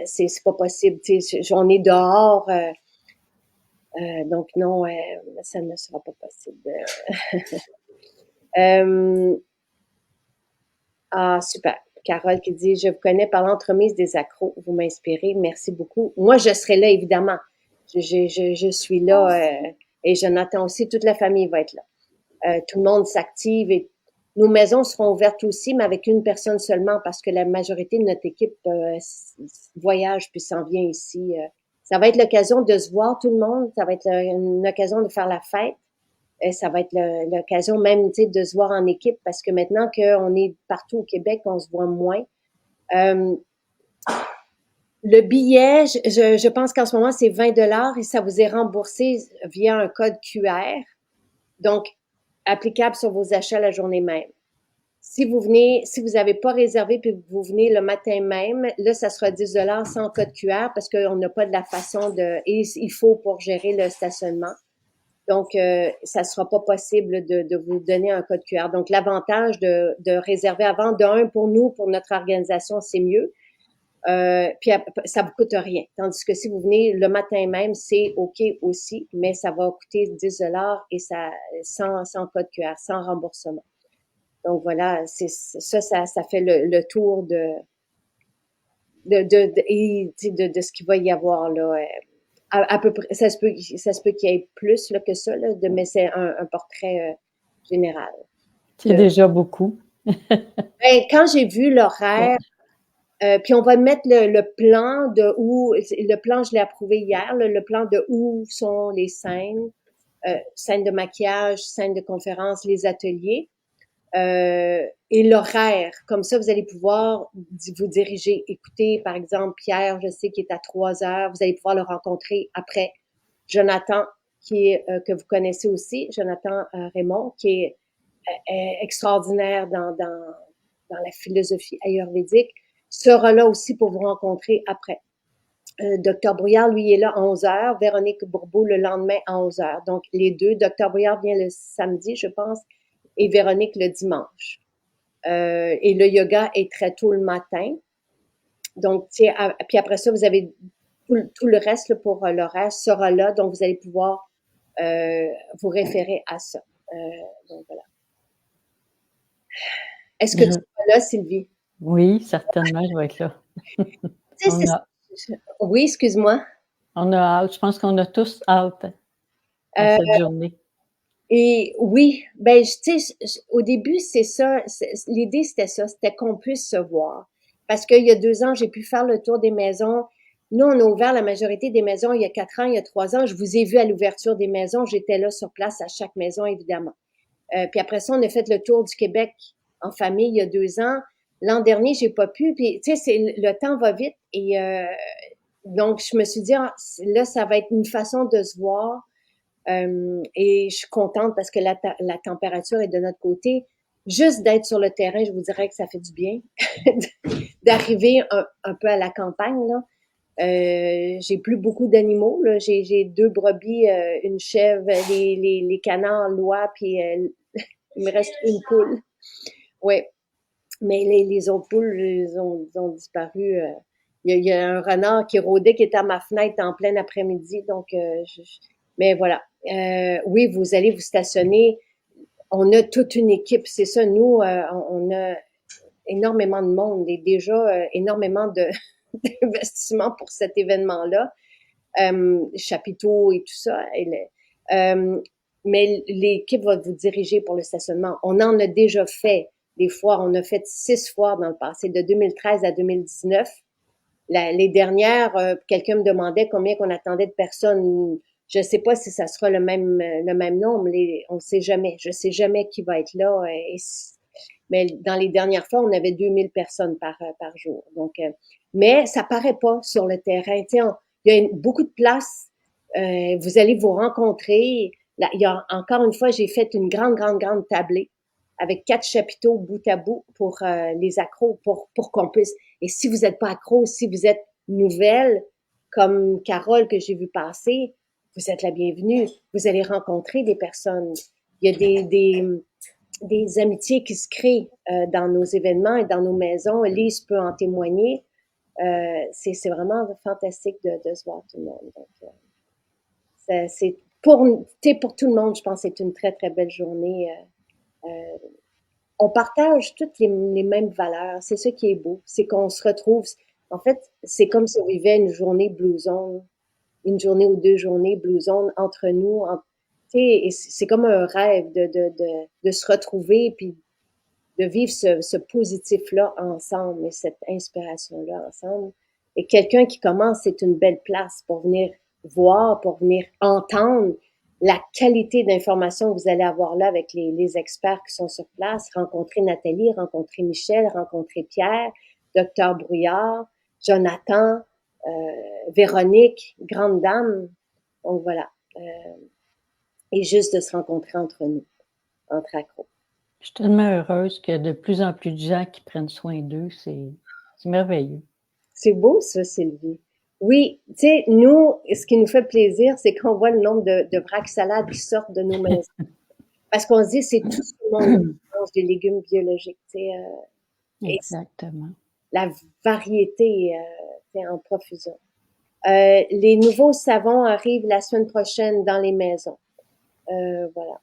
C'est pas possible. On est dehors, donc non, ça ne sera pas possible. Super. Carole qui dit, je vous connais par l'entremise des accros. Vous m'inspirez. Merci beaucoup. Moi, je serai là, évidemment. Je suis là et Jonathan aussi. Toute la famille va être là. Tout le monde s'active et nos maisons seront ouvertes aussi, mais avec une personne seulement parce que la majorité de notre équipe voyage puis s'en vient ici. Ça va être l'occasion de se voir tout le monde. Ça va être une occasion de faire la fête. Ça va être l'occasion même de se voir en équipe parce que maintenant qu'on est partout au Québec, on se voit moins. Le billet, je pense qu'en ce moment, c'est 20 $ et ça vous est remboursé via un code QR. Donc, applicable sur vos achats la journée même. Si vous n'avez pas réservé puis vous venez le matin même, là, ça sera 10 $ sans code QR parce qu'on n'a pas de la façon et il faut pour gérer le stationnement. Donc, ça sera pas possible de vous donner un code QR. Donc, l'avantage de réserver avant, pour nous, pour notre organisation, c'est mieux. Puis ça vous coûte rien. Tandis que si vous venez le matin même, c'est OK aussi, mais ça va coûter 10 $ et ça sans code QR, sans remboursement. Donc voilà, ça fait le tour de ce qu'il va y avoir là. À peu près, ça se peut qu'il y ait plus là, que ça, là, mais c'est un portrait général. C'est déjà beaucoup. Quand j'ai vu l'horaire, puis on va mettre le plan de où, le plan, je l'ai approuvé hier, le plan de où sont les scènes, scènes de maquillage, scènes de conférence, les ateliers, et l'horaire. Comme ça, vous allez pouvoir vous diriger. Écoutez, par exemple, Pierre, je sais qu'il est à 3 heures, vous allez pouvoir le rencontrer après. Jonathan, que vous connaissez aussi, Jonathan Raymond, qui est extraordinaire dans la philosophie ayurvédique, sera là aussi pour vous rencontrer après. Docteur Brouillard, lui, est là à 11h. Véronique Bourbeau, le lendemain à 11h. Donc, les deux. Docteur Brouillard vient le samedi, je pense, et Véronique le dimanche. Et le yoga est très tôt le matin. Donc, puis après ça, vous avez tout le reste là, pour l'horaire sera là. Donc, vous allez pouvoir vous référer à ça. Donc, voilà. Est-ce que tu es là, Sylvie? Oui, certainement, je vais être là. Oui, excuse-moi. On a hâte. Je pense qu'on a tous hâte à cette journée. Et oui, ben, tu sais, au début, c'est ça. L'idée, c'était ça. C'était qu'on puisse se voir. Parce qu'il y a 2 ans, j'ai pu faire le tour des maisons. Nous, on a ouvert la majorité des maisons il y a 4 ans, il y a 3 ans. Je vous ai vu à l'ouverture des maisons. J'étais là sur place à chaque maison, évidemment. Puis après ça, on a fait le tour du Québec en famille il y a 2 ans. L'an dernier, j'ai pas pu. Puis, tu sais, le temps va vite. Et donc, je me suis dit, là, ça va être une façon de se voir. Et je suis contente parce que la température est de notre côté. Juste d'être sur le terrain, je vous dirais que ça fait du bien. D'arriver un peu à la campagne, là. J'ai plus beaucoup d'animaux, là. J'ai 2 brebis, une chèvre, les canards, l'oie, puis il me reste une poule. Ouais. Mais les autres poules, ils ont disparu. Il y a un renard qui rôdait, qui était à ma fenêtre en plein après-midi. Donc, mais voilà. Oui, vous allez vous stationner. On a toute une équipe, c'est ça. Nous, on a énormément de monde et déjà énormément de d'investissement pour cet événement-là, chapiteaux et tout ça. Mais l'équipe va vous diriger pour le stationnement. On en a déjà fait des fois. On a fait 6 fois dans le passé, de 2013 à 2019. Les dernières, quelqu'un me demandait combien qu'on attendait de personnes. Je ne sais pas si ça sera le même nombre. On ne sait jamais. Je ne sais jamais qui va être là. Mais dans les dernières fois, on avait 2000 personnes par jour. Donc, mais ça paraît pas sur le terrain. Il y a beaucoup de places. Vous allez vous rencontrer. Là, il y a encore une fois, j'ai fait une grande tablée avec 4 chapiteaux bout à bout pour les accros, pour qu'on puisse. Et si vous n'êtes pas accro, si vous êtes nouvelle, comme Carole que j'ai vu passer, vous êtes la bienvenue. Vous allez rencontrer des personnes. Il y a des amitiés qui se créent dans nos événements et dans nos maisons. Lise peut en témoigner. C'est vraiment fantastique de se voir tout le monde. Donc, c'est pour tout le monde, je pense que c'est une très belle journée. On partage toutes les mêmes valeurs. C'est ce qui est beau. C'est qu'on se retrouve. En fait, c'est comme si on vivait une journée Blue Zone, une journée ou 2 journées Blue Zone entre nous. C'est comme un rêve de se retrouver puis de vivre ce positif-là ensemble et cette inspiration-là ensemble. Et quelqu'un qui commence, c'est une belle place pour venir voir, pour venir entendre la qualité d'information que vous allez avoir là avec les experts qui sont sur place, rencontrer Nathalie, rencontrer Michel, rencontrer Pierre, Docteur Brouillard, Jonathan, Véronique, grande dame. Donc voilà. Et juste de se rencontrer entre nous, entre accros. Je suis tellement heureuse qu'il y a de plus en plus de gens qui prennent soin d'eux. C'est merveilleux. C'est beau, ça, Sylvie. Oui, tu sais, nous, ce qui nous fait plaisir, c'est qu'on voit le nombre de vracs salades qui sortent de nos maisons. Parce qu'on se dit, c'est tout ce que le monde mange des légumes biologiques, tu sais. Exactement. La variété, en profusion. Les nouveaux savons arrivent la semaine prochaine dans les maisons. Voilà.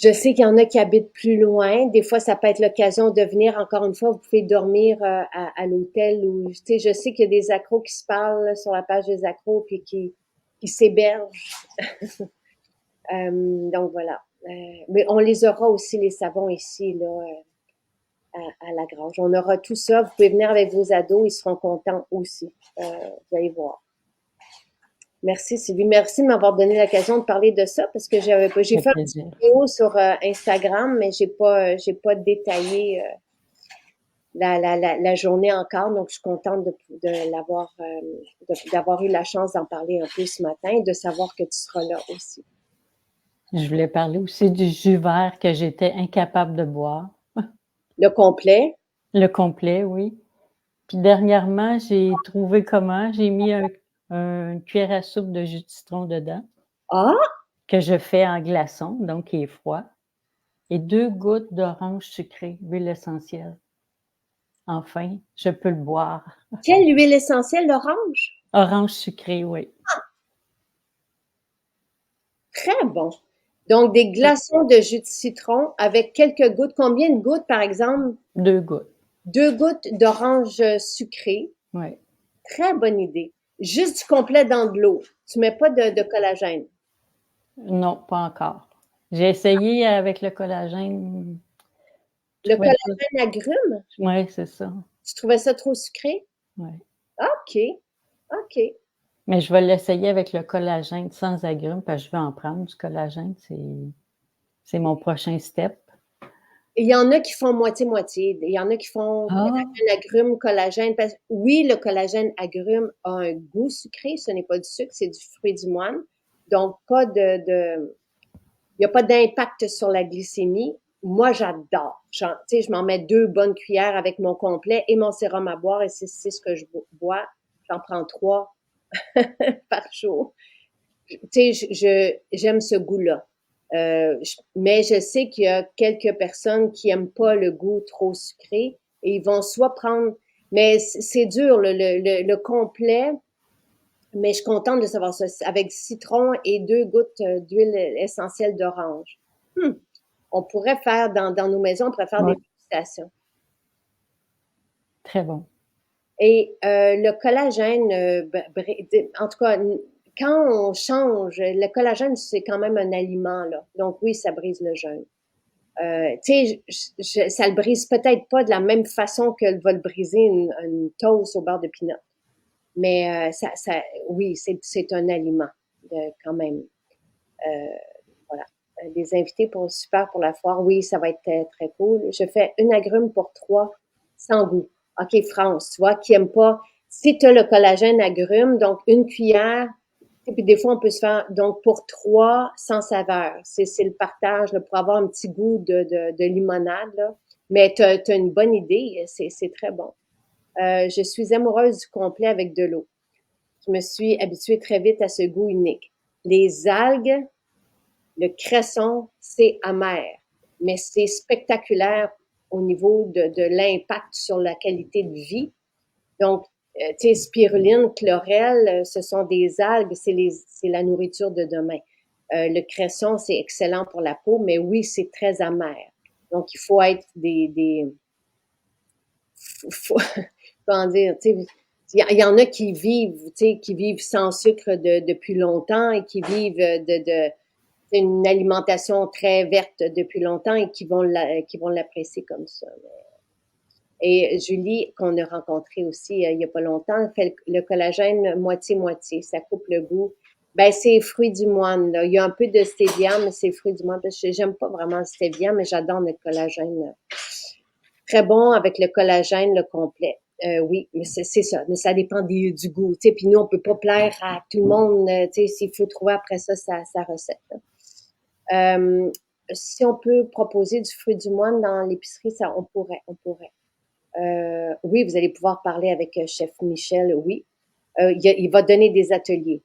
Je sais qu'il y en a qui habitent plus loin. Des fois, ça peut être l'occasion de venir. Encore une fois, vous pouvez dormir à l'hôtel ou, tu sais, je sais qu'il y a des accros qui se parlent là, sur la page des accros puis qui s'hébergent. Donc voilà. Mais on les aura aussi les savons ici là à la Grange. On aura tout ça. Vous pouvez venir avec vos ados, ils seront contents aussi. Vous allez voir. Merci Sylvie. Merci de m'avoir donné l'occasion de parler de ça parce que j'ai fait une vidéo sur Instagram, mais j'ai pas détaillé la journée encore. Donc, je suis contente d'avoir eu la chance d'en parler un peu ce matin et de savoir que tu seras là aussi. Je voulais parler aussi du jus vert que j'étais incapable de boire. Le complet? Le complet, oui. Puis dernièrement, j'ai trouvé comment. J'ai mis une cuillère à soupe de jus de citron dedans. Ah! Que je fais en glaçon, donc qui est froid. Et 2 gouttes d'orange sucrée, huile essentielle. Enfin, je peux le boire. Quelle huile essentielle d'orange? Orange sucrée, oui. Ah! Très bon. Donc, des glaçons de jus de citron avec quelques gouttes. Combien de gouttes, par exemple? 2 gouttes. 2 gouttes d'orange sucrée. Oui. Très bonne idée. Juste du complet dans de l'eau. Tu mets pas de collagène? Non, pas encore. J'ai essayé avec le collagène. Le collagène agrume? Oui, c'est ça. Tu trouvais ça trop sucré? Oui. OK. Mais je vais l'essayer avec le collagène sans agrumes parce que je veux en prendre du collagène. C'est mon prochain step. Il y en a qui font moitié-moitié. Il y en a qui font collagène agrume, collagène. Oui, le collagène agrume a un goût sucré. Ce n'est pas du sucre, c'est du fruit du moine. Donc, il n'y a pas d'impact sur la glycémie. Moi, j'adore. Tu sais, je m'en mets 2 bonnes cuillères avec mon complet et mon sérum à boire et c'est ce que je bois. J'en prends 3 par jour. Tu sais, j'aime ce goût-là. Mais je sais qu'il y a quelques personnes qui aiment pas le goût trop sucré et ils vont soit prendre, mais c'est dur, le complet, Mais je suis contente de savoir ça. Avec citron et 2 gouttes d'huile essentielle d'orange. On pourrait faire dans nos maisons, on pourrait faire Ouais, des dégustations. très bon. Et le collagène, en tout cas, quand on change, le collagène, c'est quand même un aliment, là. Donc oui, ça brise le jeûne. Tu sais, ça le brise peut-être pas de la même façon que va le briser une toast au beurre de pinot. Mais oui, c'est un aliment quand même. Euh, voilà. Des invités pour super pour la foire. Oui, ça va être très cool. Je fais une agrume pour 3 sans goût. OK, France, tu vois, qui aime pas. Si tu as le collagène agrume, donc une cuillère, et puis des fois, on peut se faire, donc pour 3 sans saveur. C'est le partage là, pour avoir un petit goût de limonade. Là. Mais tu as une bonne idée, c'est très bon. Je suis amoureuse du complet avec de l'eau. Je me suis habituée très vite à ce goût unique. Les algues, le cresson, c'est amer, mais c'est spectaculaire au niveau de l'impact sur la qualité de vie. Donc, tu sais, spiruline, chlorelle, ce sont des algues, c'est la nourriture de demain. Le cresson, c'est excellent pour la peau, mais oui, c'est très amer. Donc, il faut être faut, comment dire, tu sais, il y en a qui vivent, tu sais, qui vivent sans sucre depuis longtemps et qui vivent de une alimentation très verte depuis longtemps et qui vont l'apprécier comme ça. Et Julie, qu'on a rencontrée aussi il y a pas longtemps, fait le collagène moitié-moitié. Ça coupe le goût. Ben, c'est fruits du moine, là. Il y a un peu de stevia, mais c'est fruits du moine. Parce que j'aime pas vraiment le stevia, mais j'adore le collagène. Là. Très bon avec le collagène, le complet. Oui, mais c'est ça. Mais ça dépend du goût. Tu sais, puis nous, on peut pas plaire à tout le monde. Tu sais, s'il faut trouver après ça sa recette. Là. Si on peut proposer du fruit du moine dans l'épicerie, ça, on pourrait. Oui, vous allez pouvoir parler avec Chef Michel, oui. Il va donner des ateliers.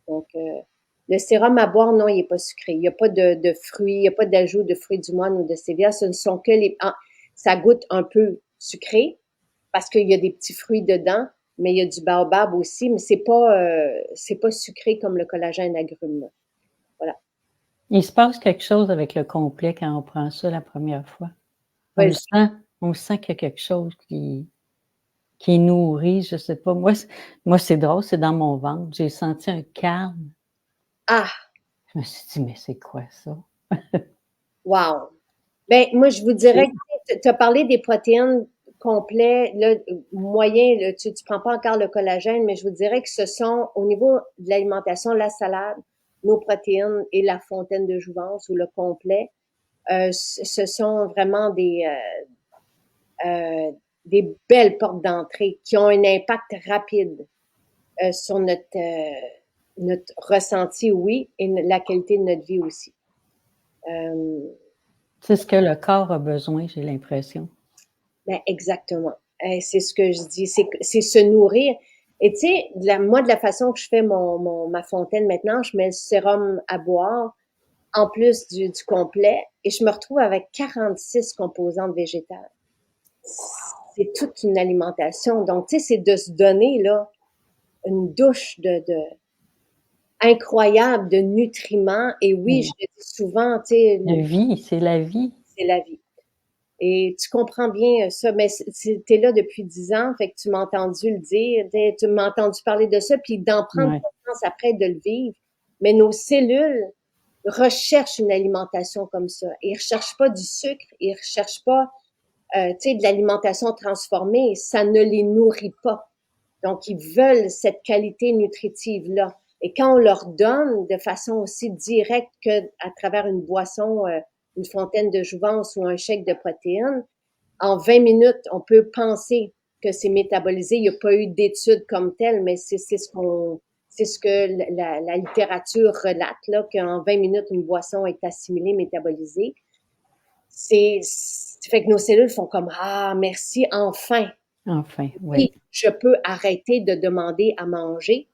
Donc, le sérum à boire, non, il n'est pas sucré. Il n'y a pas de fruits, il n'y a pas d'ajout de fruits du moine ou de stevia. Ce ne sont que ça goûte un peu sucré parce qu'il y a des petits fruits dedans, mais il y a du baobab aussi, mais c'est pas sucré comme le collagène agrume. Voilà. Il se passe quelque chose avec le complet quand on prend ça la première fois. On le Vas-y. sent, on sent qu'il y a quelque chose qui nourrit, je sais pas. Moi, c'est drôle, c'est dans mon ventre. J'ai senti un calme. Ah, Je me suis dit, mais c'est quoi ça? wow. Ben, moi, je vous dirais que tu as parlé des protéines complets, là, moyen, là, tu prends pas encore le collagène, mais je vous dirais que ce sont, au niveau de l'alimentation, la salade, nos protéines et la fontaine de jouvence ou le complet, ce sont vraiment des belles portes d'entrée qui ont un impact rapide sur notre ressenti, oui, et la qualité de notre vie aussi. C'est ce que le corps a besoin, j'ai l'impression. Ben, exactement. C'est ce que je dis, c'est se nourrir. Et tu sais, moi, de la façon que je fais ma fontaine maintenant, je mets le sérum à boire en plus du complet et je me retrouve avec 46 composantes végétales. C'est toute une alimentation. Donc, tu sais, c'est de se donner, là, une douche incroyable de nutriments. Et oui, je le dis souvent, tu sais, La vie, c'est la vie. c'est la vie. Et tu comprends bien ça, mais tu es là depuis 10 ans, fait que tu m'as entendu le dire, tu m'as entendu parler de ça, puis d'en prendre Ouais. conscience après de le vivre. Mais nos cellules recherchent une alimentation comme ça. Ils recherchent pas du sucre, ils recherchent pas, tu sais, de l'alimentation transformée. Ça ne les nourrit pas. Donc, ils veulent cette qualité nutritive-là. Et quand on leur donne de façon aussi directe que à travers une boisson, une fontaine de jouvence ou un shake de protéines, en 20 minutes, on peut penser que c'est métabolisé. Il n'y a pas eu d'études comme telles, mais c'est ce que la littérature relate, là, qu'en 20 minutes, une boisson est assimilée, métabolisée. Fait que nos cellules font comme, ah, merci, enfin. Enfin, oui. Oui, je peux arrêter de demander à manger.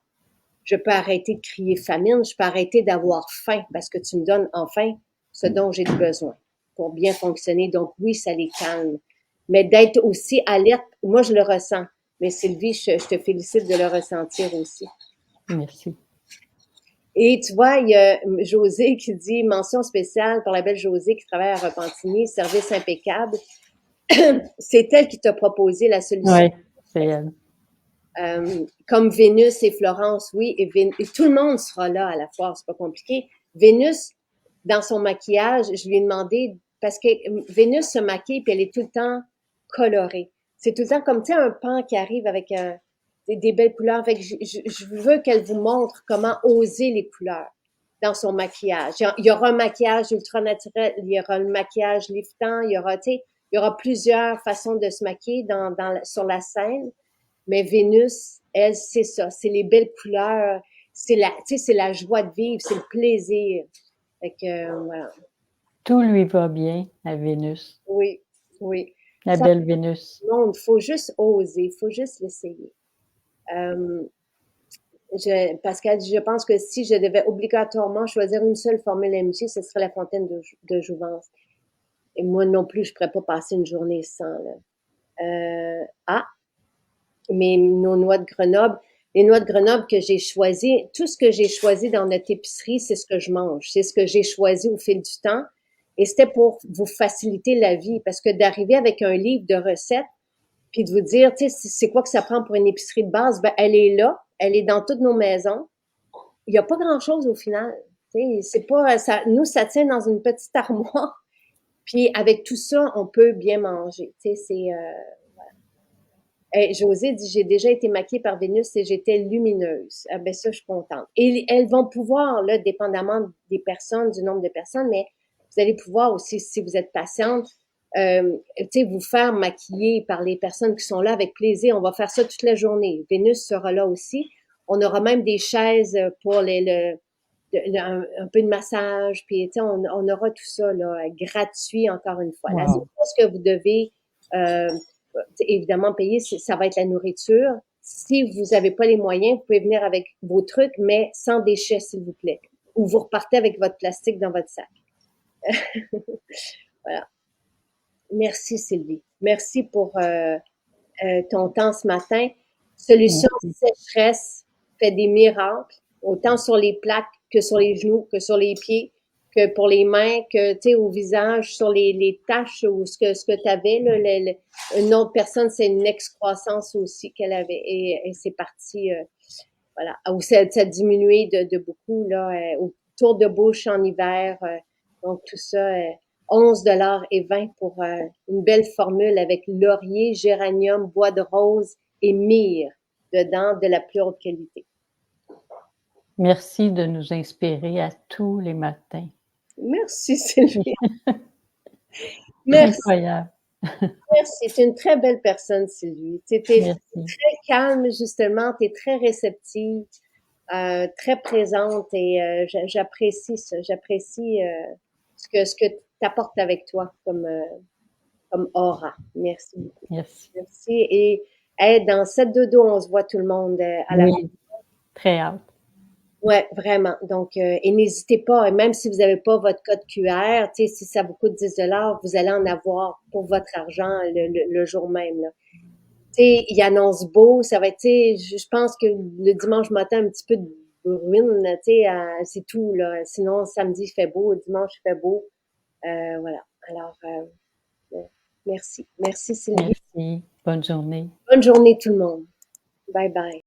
Je peux arrêter de crier famine. Je peux arrêter d'avoir faim parce que tu me donnes enfin ce dont j'ai besoin pour bien fonctionner. Donc oui, ça les calme. Mais d'être aussi alerte, moi je le ressens. Mais Sylvie, je te félicite de le ressentir aussi. Merci. Et tu vois, il y a José qui dit mention spéciale pour la belle Josée qui travaille à Repentigny, service impeccable. C'est elle qui t'a proposé la solution. Oui, c'est elle. Comme Vénus et Florence, oui, et tout le monde sera là à la foire, c'est pas compliqué. Vénus, dans son maquillage, je lui ai demandé, parce que Vénus se maquille puis elle est tout le temps colorée. C'est tout le temps comme, tu sais, un pan qui arrive avec des belles couleurs. Fait que je veux qu'elle vous montre comment oser les couleurs dans son maquillage. Il y aura un maquillage ultra naturel, il y aura le maquillage liftant, il y aura, tu sais, il y aura plusieurs façons de se maquiller sur la scène. Mais Vénus, elle, c'est ça. C'est les belles couleurs. C'est la joie de vivre. C'est le plaisir. Fait que, voilà. Tout lui va bien à Vénus. Oui, oui. La belle Vénus. Non, il faut juste oser. Il faut juste l'essayer. Pascal, je pense que si je devais obligatoirement choisir une seule formule MJ, ce serait la fontaine de Jouvence. Et moi non plus, je ne pourrais pas passer une journée sans. Mais nos noix de Grenoble, les noix de Grenoble que j'ai choisies, tout ce que j'ai choisi dans notre épicerie, c'est ce que je mange. C'est ce que j'ai choisi au fil du temps. Et c'était pour vous faciliter la vie. Parce que d'arriver avec un livre de recettes, puis de vous dire, tu sais, c'est quoi que ça prend pour une épicerie de base, ben, elle est là. Elle est dans toutes nos maisons. Il n'y a pas grand-chose au final. Tu sais, c'est pas, ça, nous, ça tient dans une petite armoire. Puis avec tout ça, on peut bien manger. Tu sais, c'est, Josée dit, j'ai déjà été maquillée par Vénus et j'étais lumineuse. Ah ben ça, je suis contente. Et elles vont pouvoir, là, dépendamment des personnes, du nombre de personnes, mais vous allez pouvoir aussi, si vous êtes patiente, vous faire maquiller par les personnes qui sont là avec plaisir. On va faire ça toute la journée. Vénus sera là aussi. On aura même des chaises pour un peu de massage, puis on aura tout ça là, gratuit encore une fois. Wow. La seule chose que vous devez évidemment payer, ça va être la nourriture. Si vous n'avez pas les moyens, vous pouvez venir avec vos trucs, mais sans déchets, s'il vous plaît. Ou vous repartez avec votre plastique dans votre sac. Voilà. Merci, Sylvie. Merci pour ton temps ce matin. Solution sécheresse fait des miracles, autant sur les plaques que sur les genoux, que sur les pieds, que pour les mains, que tu sais au visage, sur les taches ou ce que tu avais là, une autre personne, c'est une excroissance aussi qu'elle avait et c'est parti voilà, ou ça a diminué de beaucoup là au tour de bouche en hiver, donc tout ça 11,20 pour une belle formule avec laurier, géranium, bois de rose et myrrhe dedans de la plus haute qualité. Merci de nous inspirer à tous les matins. Merci, Sylvie. Merci. Incroyable. Merci. C'est une très belle personne, Sylvie. Tu es très calme, justement. Tu es très réceptive, très présente et j'apprécie ça. J'apprécie ce que tu apportes avec toi comme aura. Merci beaucoup. Merci. Merci. Et dans 7-2-2, on se voit tout le monde à la Oui, très hâte. Ouais, vraiment. Donc, et n'hésitez pas, même si vous n'avez pas votre code QR, tu sais, si ça vous coûte 10 $, vous allez en avoir pour votre argent le jour même, là. Tu sais, il annonce beau, ça va être, tu sais, je pense que le dimanche matin, un petit peu de bruine, tu sais, c'est tout, là. Sinon, samedi, il fait beau, dimanche, il fait beau. Voilà. Alors, merci. Merci, Sylvie. Merci. Bonne journée. Bonne journée, tout le monde. Bye bye.